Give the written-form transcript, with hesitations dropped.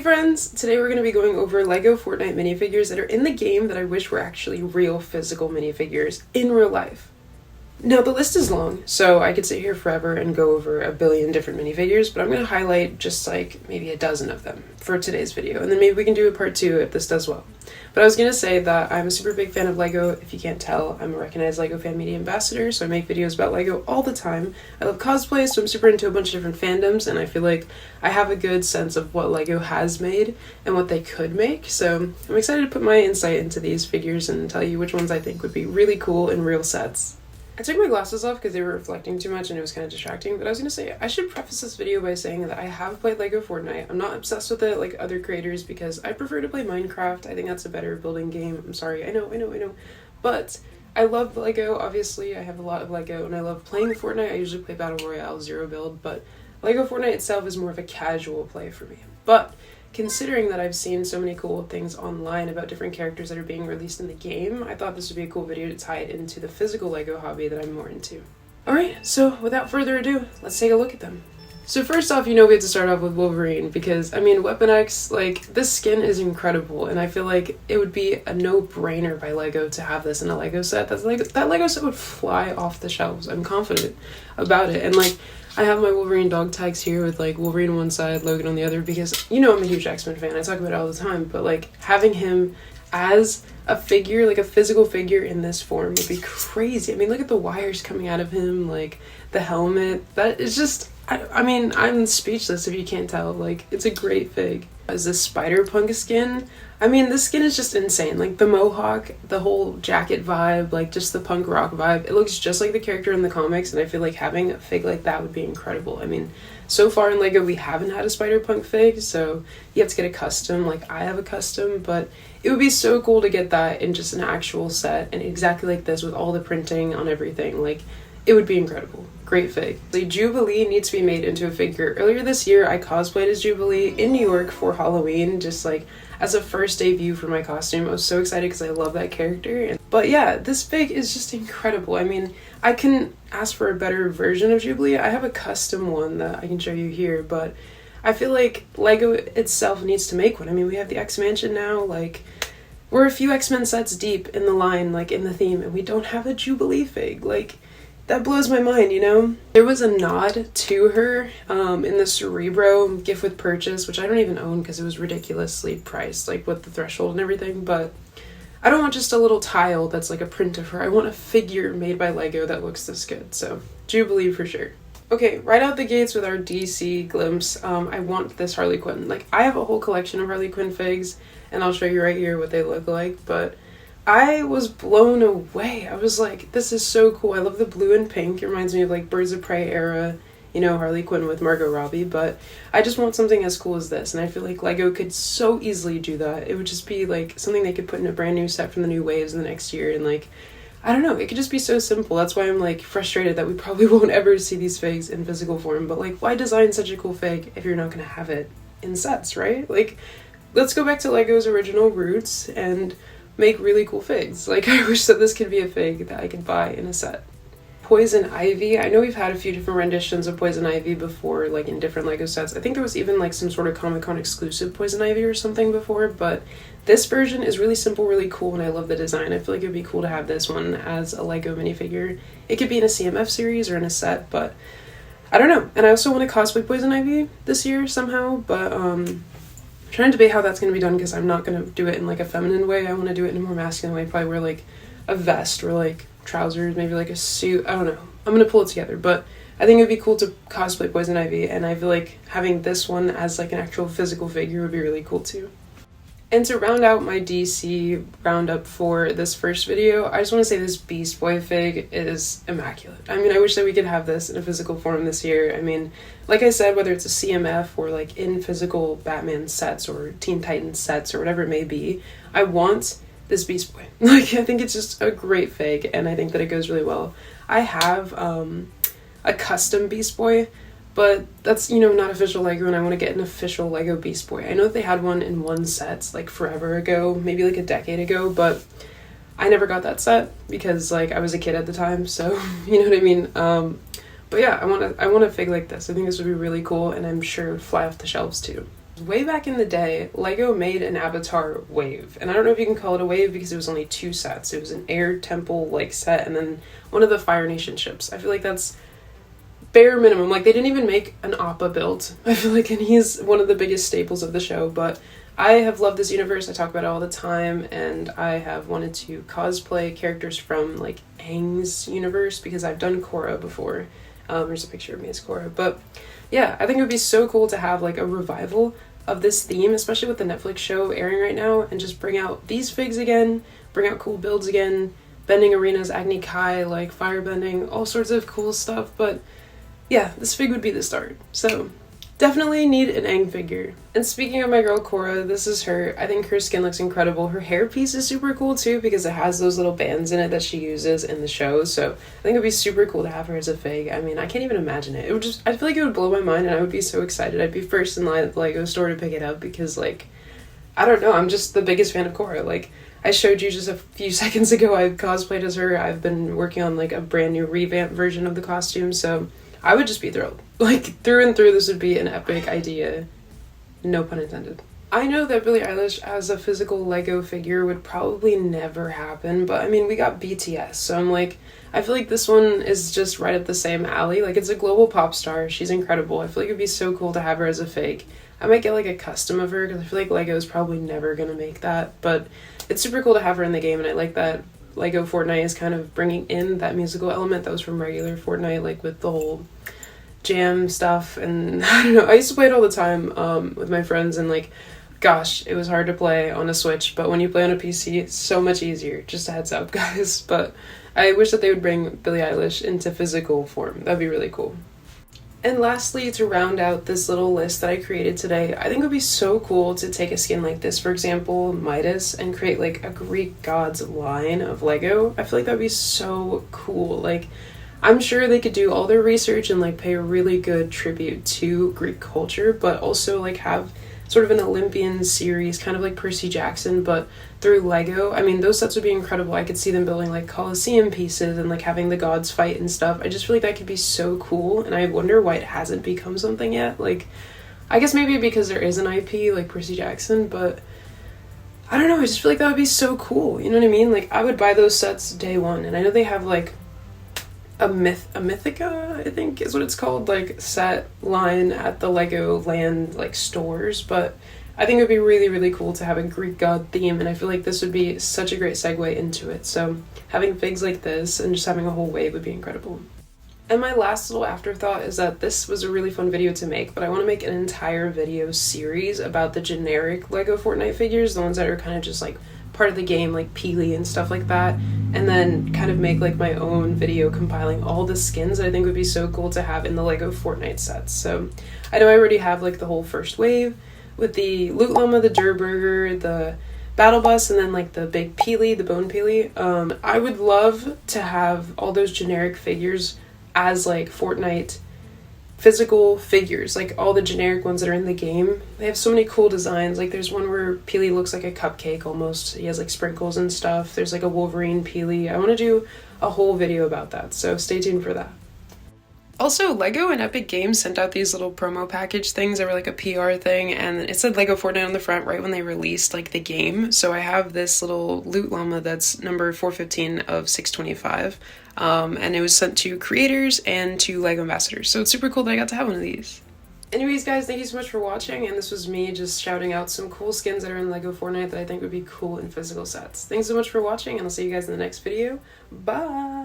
friends! Today we're going to be going over LEGO Fortnite minifigures that are in the game that I wish were actually real physical minifigures in real life. Now the list is long, so I could sit here forever and go over a billion different minifigures, but I'm going to highlight just like maybe a dozen of them for today's video, and then maybe we can do a part 2 if this does well. But I was going to say that I'm a super big fan of LEGO. If you can't tell, I'm a recognized LEGO fan media ambassador, so I make videos about LEGO all the time. I love cosplay, so I'm super into a bunch of different fandoms, and I feel like I have a good sense of what LEGO has made and what they could make, so I'm excited to put my insight into these figures and tell you which ones I think would be really cool in real sets. I took my glasses off because they were reflecting too much and it was kind of distracting, but I was going to say, I should preface this video by saying that I have played LEGO Fortnite. I'm not obsessed with it like other creators because I prefer to play Minecraft. I think that's a better building game. I'm sorry, I know. But I love LEGO, obviously. I have a lot of LEGO and I love playing Fortnite. I usually play Battle Royale, Zero Build, but LEGO Fortnite itself is more of a casual play for me. But considering that I've seen so many cool things online about different characters that are being released in the game, I thought this would be a cool video to tie it into the physical LEGO hobby that I'm more into. Alright, so without further ado, let's take a look at them. So first off, we have to start off with Wolverine because, I mean, Weapon X, like, this skin is incredible and I feel like it would be a no-brainer by LEGO to have this in a LEGO set. That LEGO set would fly off the shelves. I'm confident about it. And, like, I have my Wolverine dog tags here with, like, Wolverine on one side, Logan on the other, because, you know, I'm a huge X-Men fan. I talk about it all the time, but, like, having him as a figure, like a physical figure in this form would be crazy. I mean, look at the wires coming out of him, like, the helmet. That is just, I mean, I'm speechless if you can't tell. Like, it's a great fig. As this Spider-Punk skin, I mean, this skin is just insane. Like, the mohawk, the whole jacket vibe, like, just the punk rock vibe. It looks just like the character in the comics, and I feel like having a fig like that would be incredible. I mean, so far in LEGO, we haven't had a Spider-Punk fig, so you have to get a custom. Like, I have a custom, but it would be so cool to get that in just an actual set, and exactly like this with all the printing on everything. Like, it would be incredible. Great fig. The Jubilee needs to be made into a figure. Earlier this year, I cosplayed as Jubilee in New York for Halloween, just like as a first debut for my costume. I was so excited because I love that character. But yeah, this fig is just incredible. I mean, I couldn't ask for a better version of Jubilee. I have a custom one that I can show you here, but I feel like LEGO itself needs to make one. I mean, we have the X-Mansion now, like, we're a few X-Men sets deep in the line, like, in the theme, and we don't have a Jubilee fig. Like, that blows my mind, you know? There was a nod to her in the Cerebro gift with purchase, which I don't even own because it was ridiculously priced, like with the threshold and everything, but I don't want just a little tile that's like a print of her. I want a figure made by LEGO that looks this good, so Jubilee for sure. Okay, right out the gates with our DC glimpse, I want this Harley Quinn. Like, I have a whole collection of Harley Quinn figs, and I'll show you right here what they look like, but I was blown away. I was like, this is so cool. I love the blue and pink. It reminds me of like Birds of Prey era, you know, Harley Quinn with Margot Robbie, but I just want something as cool as this, and I feel like LEGO could so easily do that. It would just be like something they could put in a brand new set from the new waves in the next year, and like, I don't know, it could just be so simple. That's why I'm like frustrated that we probably won't ever see these figs in physical form, but like, why design such a cool fig if you're not gonna have it in sets, right? Like, let's go back to LEGO's original roots and make really cool figs. Like, I wish that this could be a fig that I could buy in a set. Poison Ivy. I know we've had a few different renditions of Poison Ivy before, like in different LEGO sets. I think there was even like some sort of Comic-Con exclusive Poison Ivy or something before, but this version is really simple, really cool, and I love the design. I feel like it would be cool to have this one as a LEGO minifigure. It could be in a CMF series or in a set, but I don't know. And I also want to cosplay Poison Ivy this year somehow, but trying to debate how that's going to be done because I'm not going to do it in like a feminine way. I want to do it in a more masculine way. Probably wear like a vest or like trousers, maybe like a suit. I don't know. I'm going to pull it together, but I think it'd be cool to cosplay Poison Ivy, and I feel like having this one as like an actual physical figure would be really cool too. And to round out my DC roundup for this first video, I just want to say this Beast Boy fig is immaculate. I mean, I wish that we could have this in a physical form this year. I mean, like I said, whether it's a CMF or like in physical Batman sets or Teen Titans sets or whatever it may be, I want this Beast Boy. Like, I think it's just a great fig, and I think that it goes really well. I have a custom Beast Boy, but that's, you know, not official LEGO, and I want to get an official LEGO Beast Boy. I know that they had one in one set, like, forever ago, maybe, like, a decade ago, but I never got that set because, like, I was a kid at the time, so, you know what I mean? But yeah, I want a fig like this. I think this would be really cool, and I'm sure it would fly off the shelves, too. Way back in the day, LEGO made an Avatar wave, and I don't know if you can call it a wave because it was only 2 sets. It was an air temple like set and then one of the Fire Nation ships. I feel like that's bare minimum. Like, they didn't even make an Appa build, I feel like, and he's one of the biggest staples of the show. But I have loved this universe. I talk about it all the time, and I have wanted to cosplay characters from like Aang's universe because I've done Korra before. There's a picture of me as Korra. But yeah, I think it would be so cool to have like a revival of this theme, especially with the Netflix show airing right now, and just bring out these figs again, bring out cool builds again, bending arenas, Agni Kai, like firebending, all sorts of cool stuff. But yeah, this fig would be the start. So definitely need an Aang figure. And speaking of my girl Korra, this is her. I think her skin looks incredible. Her hairpiece is super cool too because it has those little bands in it that she uses in the show. So I think it'd be super cool to have her as a fig. I mean, I can't even imagine it. It would just, I feel like it would blow my mind and I would be so excited. I'd be first in line at the LEGO store to pick it up because, like, I don't know, I'm just the biggest fan of Korra. Like, I showed you just a few seconds ago, I cosplayed as her. I've been working on like a brand new revamped version of the costume, so I would just be thrilled. Like, through and through, this would be an epic idea. No pun intended. I know that Billie Eilish as a physical LEGO figure would probably never happen, but I mean, we got BTS, so I'm like, I feel like this one is just right up the same alley. Like, it's a global pop star. She's incredible. I feel like it'd be so cool to have her as a fig. I might get like a custom of her because I feel like LEGO is probably never gonna make that, but it's super cool to have her in the game, and I like that LEGO Fortnite is kind of bringing in that musical element that was from regular Fortnite, like with the whole jam stuff. And I don't know, I used to play it all the time with my friends, and like, gosh, it was hard to play on a Switch, but when you play on a PC, it's so much easier. Just a heads up, guys. But I wish that they would bring Billie Eilish into physical form. That'd be really cool. And lastly, to round out this little list that I created today, I think it would be so cool to take a skin like this, for example, Midas, and create like a Greek gods line of LEGO. I feel like that'd be so cool. Like, I'm sure they could do all their research and like pay a really good tribute to Greek culture, but also like have sort of an Olympian series, kind of like Percy Jackson, but through LEGO. I mean, those sets would be incredible. I could see them building like Colosseum pieces and like having the gods fight and stuff. I just feel like that could be so cool, and I wonder why it hasn't become something yet. Like, I guess maybe because there is an IP like Percy Jackson, but I don't know, I just feel like that would be so cool. You know what I mean? Like, I would buy those sets day one, and I know they have like a Mythica, I think is what it's called, like set line at the Lego Land like stores, but I think it would be really, really cool to have a Greek god theme, and I feel like this would be such a great segue into it. So having figs like this and just having a whole wave would be incredible. And my last little afterthought is that this was a really fun video to make, but I want to make an entire video series about the generic LEGO Fortnite figures, the ones that are kind of just like part of the game, like Peely and stuff like that, and then kind of make like my own video compiling all the skins that I think would be so cool to have in the LEGO Fortnite sets. So I know I already have like the whole first wave with the Loot Llama, the Durr Burger, the Battle Bus, and then like the big Peely, the Bone Peely. I would love to have all those generic figures as like Fortnite physical figures, like all the generic ones that are in the game. They have so many cool designs. Like, there's one where Peely looks like a cupcake almost. He has like sprinkles and stuff. There's like a Wolverine Peely. I want to do a whole video about that, so stay tuned for that. Also, LEGO and Epic Games sent out these little promo package things that were like a PR thing, and it said LEGO Fortnite on the front right when they released like the game. So I have this little Loot Llama that's number 415 of 625, and it was sent to creators and to LEGO ambassadors. So it's super cool that I got to have one of these. Anyways, guys, thank you so much for watching, and this was me just shouting out some cool skins that are in LEGO Fortnite that I think would be cool in physical sets. Thanks so much for watching, and I'll see you guys in the next video. Bye!